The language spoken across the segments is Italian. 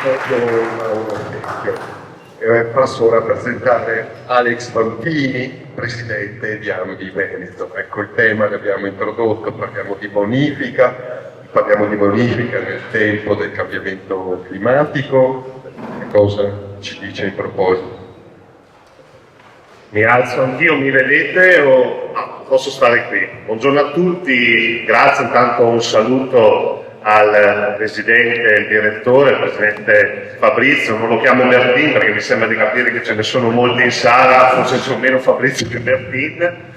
proprio Mauro Vecchio. Passo ora a presentare Alex Bantini, presidente di Ambi Veneto. Ecco il tema che abbiamo introdotto, parliamo di bonifica nel tempo del cambiamento climatico. Che cosa ci dice in proposito? Mi alzo anch'io, mi vedete o posso stare qui? Buongiorno a tutti, grazie, intanto un saluto al presidente, il direttore, il presidente Fabrizio, non lo chiamo Mertin perché mi sembra di capire che ce ne sono molti in sala, forse sono meno Fabrizio che Mertin.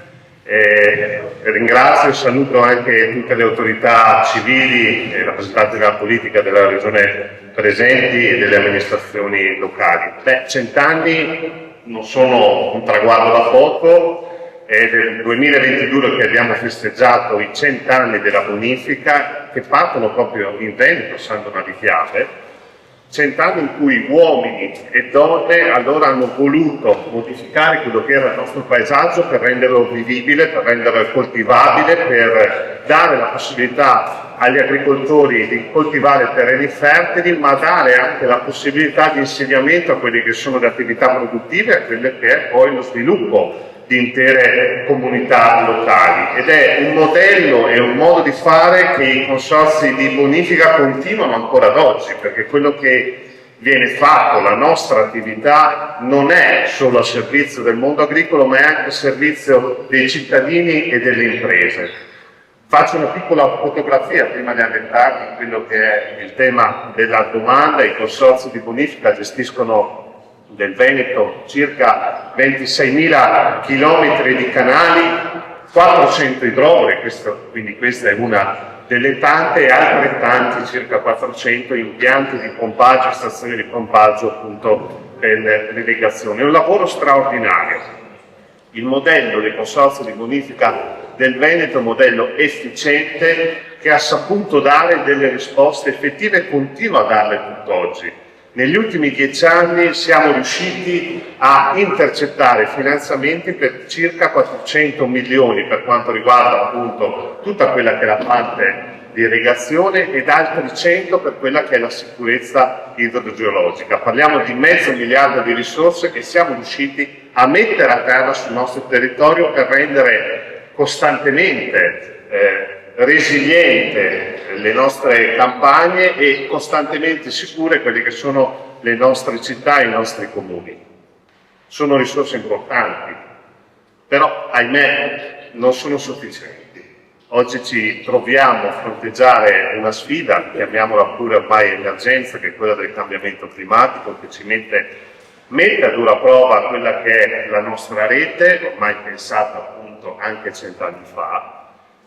Ringrazio e saluto anche tutte le autorità civili e rappresentanti della politica della regione presenti e delle amministrazioni locali. 100 anni non sono un traguardo da poco. È del 2022 che abbiamo festeggiato i 100 anni della bonifica, che partono proprio in Veneto, San Donà di Piave, 100 anni in cui uomini e donne allora hanno voluto modificare quello che era il nostro paesaggio per renderlo vivibile, per renderlo coltivabile, per dare la possibilità agli agricoltori di coltivare terreni fertili, ma dare anche la possibilità di insegnamento a quelle che sono le attività produttive e a quelle che è poi lo sviluppo di intere comunità locali, ed è un modello e un modo di fare che i consorzi di bonifica continuano ancora ad oggi, perché quello che viene fatto, la nostra attività, non è solo a servizio del mondo agricolo, ma è anche a servizio dei cittadini e delle imprese. Faccio una piccola fotografia prima di addentrarmi in quello che è il tema della domanda. I consorzi di bonifica gestiscono del Veneto circa 26.000 chilometri di canali, 400 idrovore, quindi questa è una delle tante, e altrettanti, circa 400 impianti di pompaggio, stazioni di pompaggio appunto per l'irrigazione. È un lavoro straordinario. Il modello dei consorzi di bonifica del Veneto è un modello efficiente che ha saputo dare delle risposte effettive e continua a darle tutt'oggi. Negli ultimi 10 anni siamo riusciti a intercettare finanziamenti per circa 400 milioni per quanto riguarda appunto tutta quella che è la parte di irrigazione ed altri 100 per quella che è la sicurezza idrogeologica. Parliamo di $500 miliardi di risorse che siamo riusciti a mettere a terra sul nostro territorio per rendere costantemente resiliente le nostre campagne e costantemente sicure quelle che sono le nostre città e i nostri comuni. Sono risorse importanti, però ahimè non sono sufficienti. Oggi ci troviamo a fronteggiare una sfida, chiamiamola pure ormai emergenza, che è quella del cambiamento climatico, che ci mette a dura prova quella che è la nostra rete, ormai pensata appunto anche 100 anni fa,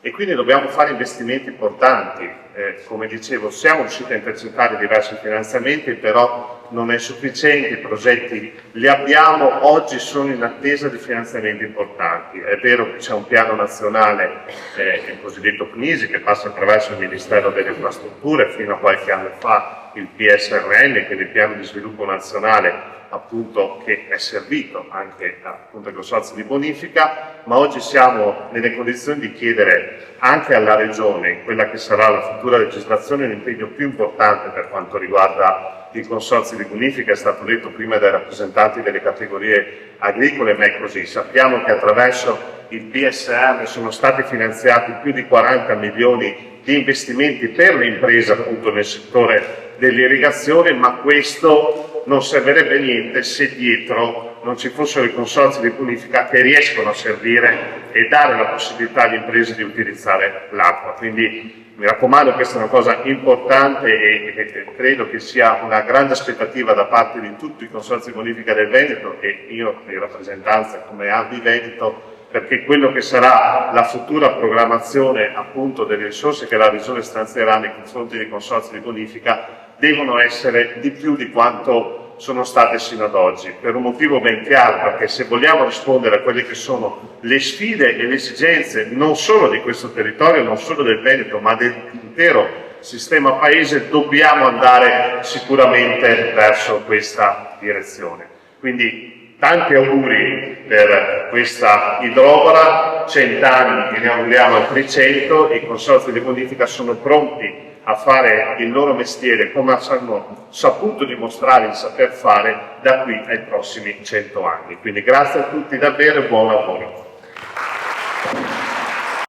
e quindi dobbiamo fare investimenti importanti. Come dicevo, siamo riusciti a intercettare diversi finanziamenti, però non è sufficiente, i progetti li abbiamo, oggi sono in attesa di finanziamenti importanti. È vero che c'è un piano nazionale, il cosiddetto PNISI, che passa attraverso il Ministero delle Infrastrutture, fino a qualche anno fa il PSRN, che è il piano di sviluppo nazionale, appunto, che è servito anche appunto ai consorzi di bonifica, ma oggi siamo nelle condizioni di chiedere anche alla Regione, in quella che sarà la futura legislazione, l'impegno più importante per quanto riguarda i consorzi di bonifica. È stato detto prima dai rappresentanti delle categorie agricole, ma è così. Sappiamo che attraverso il PSR sono stati finanziati più di 40 milioni di investimenti per le imprese appunto nel settore dell'irrigazione, ma questo non servirebbe a niente se dietro non ci fossero i consorzi di bonifica che riescono a servire e dare la possibilità alle imprese di utilizzare l'acqua. Quindi mi raccomando, questa è una cosa importante e credo che sia una grande aspettativa da parte di tutti i consorzi di bonifica del Veneto e io in rappresentanza come Ambi Veneto, perché quello che sarà la futura programmazione appunto delle risorse che la Regione stanzierà nei confronti dei consorzi di bonifica devono essere di più di quanto sono state sino ad oggi, per un motivo ben chiaro, perché se vogliamo rispondere a quelle che sono le sfide e le esigenze non solo di questo territorio, non solo del Veneto, ma dell'intero sistema paese, dobbiamo andare sicuramente verso questa direzione. Quindi tanti auguri per questa idrovora, 100 anni, e ne auguriamo altri 100, i consorzi di bonifica sono pronti a fare il loro mestiere come hanno saputo dimostrare il saper fare da qui ai prossimi 100 anni. Quindi grazie a tutti davvero e buon lavoro.